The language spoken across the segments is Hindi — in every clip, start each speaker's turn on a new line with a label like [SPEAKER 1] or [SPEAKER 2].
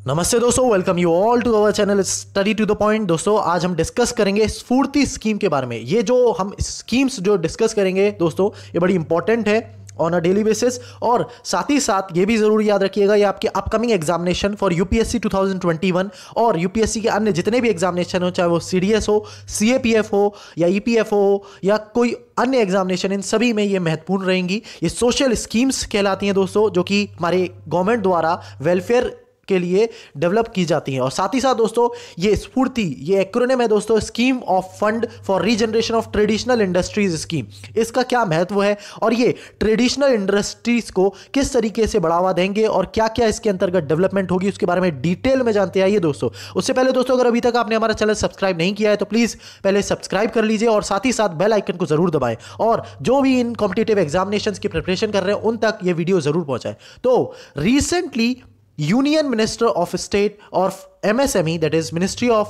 [SPEAKER 1] नमस्ते दोस्तों, welcome you all to our channel study to the point. दोस्तों आज हम डिस्कस करेंगे स्फूर्ति स्कीम के बारे में। ये जो हम स्कीम्स जो डिस्कस करेंगे दोस्तों, ये बड़ी इंपॉर्टेंट है ऑन अ डेली बेसिस। और साथ ही साथ ये भी जरूर याद रखिएगा, ये आपके अपकमिंग एग्जामिनेशन फॉर यूपीएससी 2021 और यूपीएससी के अन्य जितने भी एग्जामिनेशन हो, चाहे वो सीडीएस हो, सीएपीएफ हो या ईपीएफ हो या कोई अन्य एग्जामिनेशन, इन सभी में ये महत्वपूर्ण रहेंगी। ये सोशल स्कीम्स कहलाती हैं दोस्तों, जो कि हमारे गवर्नमेंट द्वारा वेलफेयर के लिए डेवलप की जाती हैं। और साथ ही साथ दोस्तों ये स्फूर्ति, ये एक्रोनिम है दोस्तों, scheme of fund for regeneration of traditional industries scheme. इसका क्या महत्व है और ये ट्रेडिशनल इंडस्ट्रीज को किस तरीके से बढ़ावा देंगे और क्या क्या इसके अंतर्गत डेवलपमेंट होगी, उसके बारे में डिटेल में जानते आइए दोस्तों। उससे पहले दोस्तों, अगर अभी तक आपने हमारा चैनल सब्सक्राइब नहीं किया है तो प्लीज पहले सब्सक्राइब कर लीजिए और साथ ही साथ बेल आइकन को जरूर दबाएं। और जो भी इन कॉम्पिटिटिव एग्जामिनेशंस की प्रिपरेशन कर रहे हैं उन तक ये वीडियो जरूर पहुंचाएं। तो recently Union Minister of State of MSME, that is Ministry of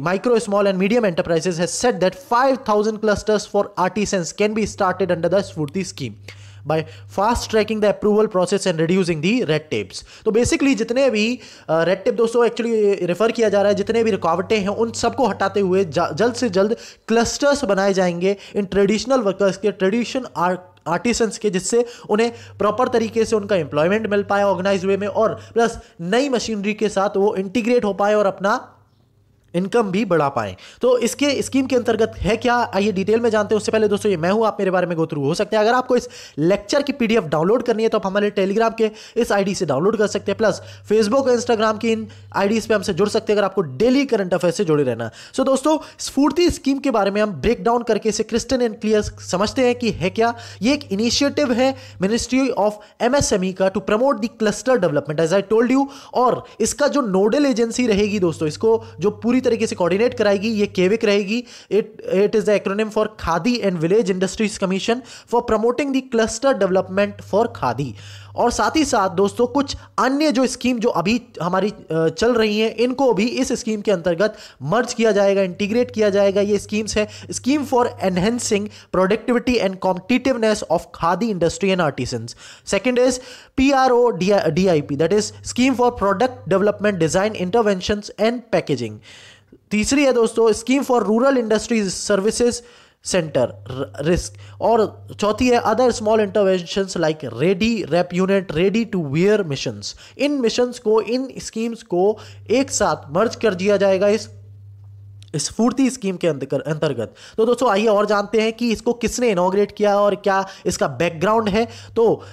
[SPEAKER 1] Micro, Small and Medium Enterprises, has said that 5,000 clusters for artisans can be started under the Spurti scheme by fast tracking the approval process and reducing the red tapes। तो बेसिकली जितने भी रेड टेप दोस्तों एक्चुअली रेफर किया जा रहा है, जितने भी रुकावटें हैं उन सबको हटाते हुए जल्द से जल्द क्लस्टर्स बनाए जाएंगे इन ट्रेडिशनल वर्कर्स के, ट्रेडिशन आर्टिसंस के, जिससे उन्हें प्रॉपर तरीके से उनका एम्प्लॉयमेंट मिल पाए ऑर्गेनाइज वे में, और प्लस नई मशीनरी के साथ वो इंटीग्रेट हो पाए और अपना इनकम भी बढ़ा पाएं। तो इसके स्कीम के अंतर्गत है क्या, आइए डिटेल में जानते हैं। उससे पहले दोस्तों, ये मैं हूं, आप मेरे बारे में गो थ्रू हो सकते हैं। अगर आपको इस लेक्चर की पीडीएफ डाउनलोड करनी है तो आप हमारे टेलीग्राम के इस आईडी से डाउनलोड कर सकते हैं, प्लस फेसबुक और इंस्टाग्राम की इन आईडीज पे हमसे जुड़ सकते हैं अगर आपको डेली करंट अफेयर से जुड़े रहना। सो दोस्तों, स्फूर्ति स्कीम के बारे में हम ब्रेक डाउन करके इसे क्रिस्टल एंड क्लियर समझते हैं कि है क्या। ये एक इनिशिएटिव है मिनिस्ट्री ऑफ एमएसएमई का to promote the cluster development, as I told you. और इसका जो नोडल एजेंसी रहेगी दोस्तों, इसको जो पूरी तरीके से कोऑर्डिनेट कराएगी, ये केविक रहेगी। It is the acronym for khadi and village industries commission for promoting the cluster development for khadi. और साथ ही साथ दोस्तों कुछ अन्य जो स्कीम जो अभी हमारी चल रही हैं, इनको भी इस स्कीम के अंतर्गत मर्ज किया जाएगा, इंटीग्रेट किया जाएगा। ये स्कीम्स है scheme for enhancing productivity and competitiveness of khadi industry and artisans. Second is PRODIP, that is scheme for product development design interventions and packaging. तीसरी है दोस्तों scheme for rural industries services centre risk. और चौथी है other small interventions like ready wrap unit, ready to wear missions. इन मिशंस को, इन स्कीम्स को एक साथ मर्ज कर दिया जाएगा इस स्फूर्ति स्कीम के अंतर्गत। तो दोस्तों आइए और जानते हैं कि इसको किसने इनॉग्रेट किया और क्या इसका बैकग्राउंड है। तो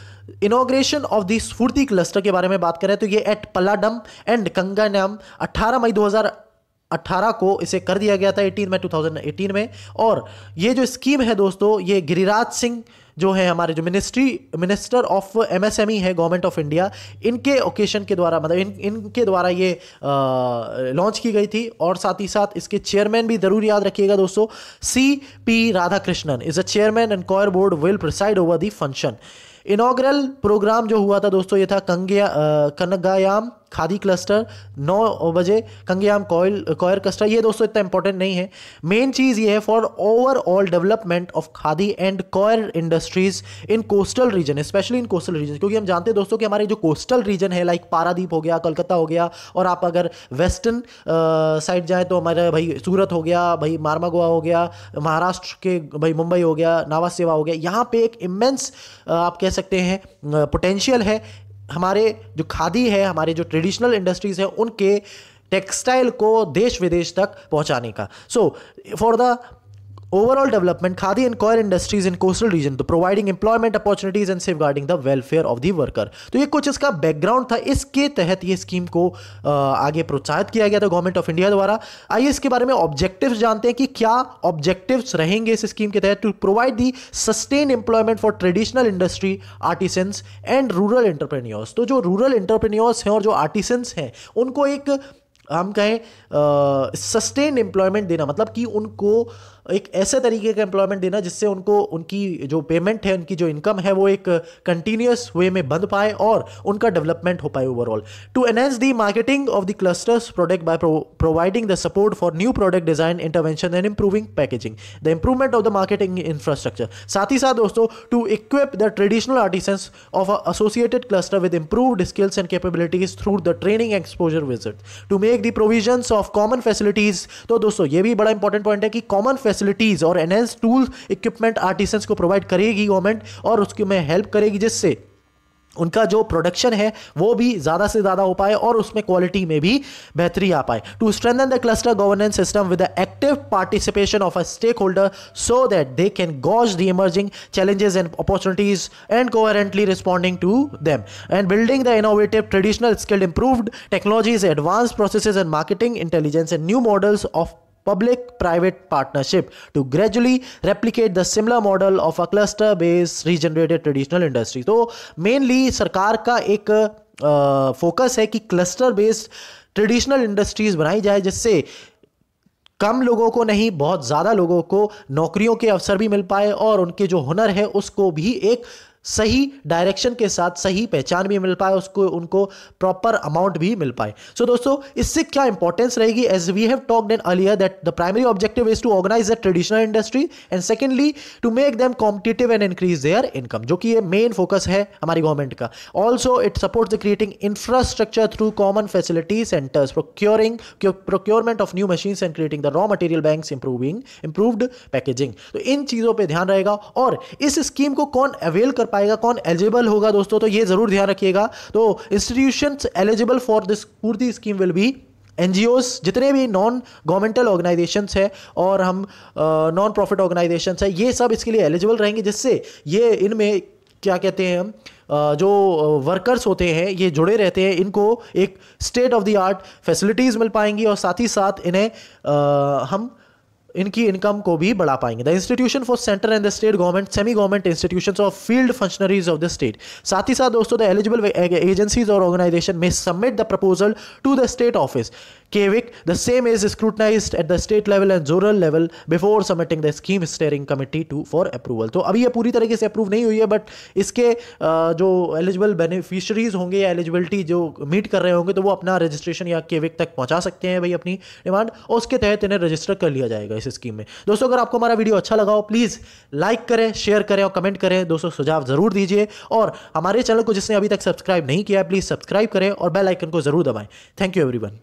[SPEAKER 1] इनॉग्रेशन ऑफ द स्फूर्ति क्लस्टर के बारे में बात करें तो ये एट पल्लाडम एंड कंगानम 18 मई 2018 को इसे कर दिया गया था, 18 मई 2018 में। और ये जो स्कीम है दोस्तों, ये गिरिराज सिंह जो है हमारे जो मिनिस्टर ऑफ एमएसएमई है गवर्नमेंट ऑफ इंडिया, इनके ओकेशन के द्वारा, मतलब इनके द्वारा ये लॉन्च की गई थी। और साथ ही साथ इसके चेयरमैन भी जरूर याद रखिएगा दोस्तों, CP Radhakrishnan is a chairman and coir board will preside over the function. Inaugural programme जो हुआ था दोस्तों, ये था कनगायाम खादी क्लस्टर 9 बजे, कंगयाम कॉयर क्लस्टर। ये दोस्तों इतना इंपॉर्टेंट नहीं है। मेन चीज ये है for overall development of khadi and coir industries in coastal reason, specially in coastal reason, क्योंकि हम जानते हैं दोस्तों कि हमारे जो कोस्टल रीजन है, लाइक पारादीप हो गया, कोलकाता हो गया, और आप अगर वेस्टर्न साइड जाए तो हमारे भाई सूरत हो गया, भाई मारमागोआ हो गया, महाराष्ट्र के भाई मुंबई हो गया, नावा सेवा हो गया। यहाँ पे एक इमेंस आप कह सकते हैं पोटेंशियल है हमारे जो खादी है, हमारे जो ट्रेडिशनल इंडस्ट्रीज है, उनके टेक्सटाइल को देश विदेश तक पहुंचाने का। So for the overall development khadi and coir industries in coastal region, तो providing employment opportunities and safeguarding the welfare of the worker. तो ये कुछ इसका बैकग्राउंड था। इसके तहत ये स्कीम को आगे प्रोत्साहित किया गया था गवर्नमेंट ऑफ इंडिया द्वारा। आइए इसके बारे में ऑब्जेक्टिव्स जानते हैं कि क्या ऑब्जेक्टिव्स रहेंगे इस स्कीम के तहत। To provide the sustain employment for traditional industry artisans and rural entrepreneurs. तो जो रूरल एंटरप्रेन्योर्स हैं और जो आर्टिसंस हैं, उनको एक हम कहें सस्टेन एम्प्लॉयमेंट देना, मतलब कि उनको एक ऐसे तरीके का एम्प्लॉयमेंट देना जिससे उनको उनकी जो पेमेंट है, उनकी जो इनकम है, वो एक कंटिन्यूस वे में बन पाए और उनका डेवलपमेंट हो पाए overall. To enhance the marketing of the clusters product by providing the support for new product design intervention and improving packaging, the improvement of the marketing infrastructure. साथ ही साथ दोस्तों, to equip the traditional artisans of associated cluster with improved skills and capabilities through the training exposure visit, to make the provisions of common facilities. तो दोस्तों ये भी बड़ा इंपॉर्टेंट पॉइंट है कि कॉमन फैसिलिटीज और एनहेंस टूल इक्विपमेंट आर्टिसंस को प्रोवाइड करेगी गवर्नमेंट और उसकी में हेल्प करेगी जिससे उनका जो प्रोडक्शन है वो भी ज़्यादा से ज़्यादा हो पाए और उसमें क्वालिटी में भी बेहतरी आ पाए. To strengthen the cluster governance system with the active participation of a stakeholder so that they can gauge the emerging challenges and opportunities and coherently responding to them, and building the innovative traditional skilled improved technologies, advanced processes and marketing intelligence and new models of public private partnership to gradually replicate the similar model of a cluster based regenerated traditional industry. तो मेनली सरकार का एक फोकस है कि क्लस्टर बेस्ड ट्रेडिशनल इंडस्ट्रीज बनाई जाए जिससे कम लोगों को नहीं, बहुत ज़्यादा लोगों को नौकरियों के अवसर भी मिल पाए और उनके जो हुनर है उसको भी एक सही डायरेक्शन के साथ सही पहचान भी मिल पाए, उसको उनको प्रॉपर अमाउंट भी मिल पाए. सो दोस्तों इससे क्या इंपॉर्टेंस रहेगी, as we have talked in earlier that the primary objective is to organise the traditional industry and secondly to make them competitive and increase their income, जो कि ये मेन फोकस है हमारी गवर्नमेंट का. Also it supports the creating infrastructure through common facility centres, procurement of new machines and creating the raw material banks, improved packaging. तो इन चीज़ों पर ध्यान रहेगा. और इस स्कीम को कौन अवेल कर पाएगा, कौन एलिजिबल होगा दोस्तों, तो ये जरूर ध्यान रखिएगा. तो इंस्टीट्यूशंस एलिजिबल फॉर दिस पूरी स्कीम विल बी एनजीओस, जितने भी नॉन गवर्नमेंटल ऑर्गेनाइजेशंस है और हम नॉन प्रॉफिट ऑर्गेनाइजेशंस है, ये सब इसके लिए एलिजिबल रहेंगे जिससे ये इनमें क्या कहते हैं हम जो वर्कर्स होते हैं ये जुड़े रहते हैं, इनको एक state of the art facilities मिल पाएंगी और साथ ही साथ इन्हें हम इनकी इनकम को भी बढ़ा पाएंगे. The institution for centre and the state government semi government institutions of field functionaries of the state. साथ ही साथ दोस्तों द एलिजिबल एजेंसीज और ऑर्गेनाइजेशन में submit the proposal to the state office KEVIC. The same is scrutinized at the state level and zonal level before submitting the scheme steering committee to for approval. तो अभी ये पूरी तरीके से अप्रूव नहीं हुई है, बट इसके जो एलिजिबल बेनिफिशरीज होंगे या एलिजिबिलिटी जो मीट कर रहे होंगे तो वो अपना रजिस्ट्रेशन या KEVIC तक पहुंचा सकते हैं भाई अपनी डिमांड, और उसके तहत इन्हें रजिस्टर कर लिया जाएगा इस स्कीम में. दोस्तों अगर आपको हमारा वीडियो अच्छा लगा हो प्लीज़ लाइक करें, शेयर करें और कमेंट करें. दोस्तों सुझाव जरूर दीजिए और हमारे चैनल को जिसने अभी तक सब्सक्राइब नहीं किया प्लीज़ सब्सक्राइब करें और बेल आइकन को जरूर दबाएं. Thank you everyone.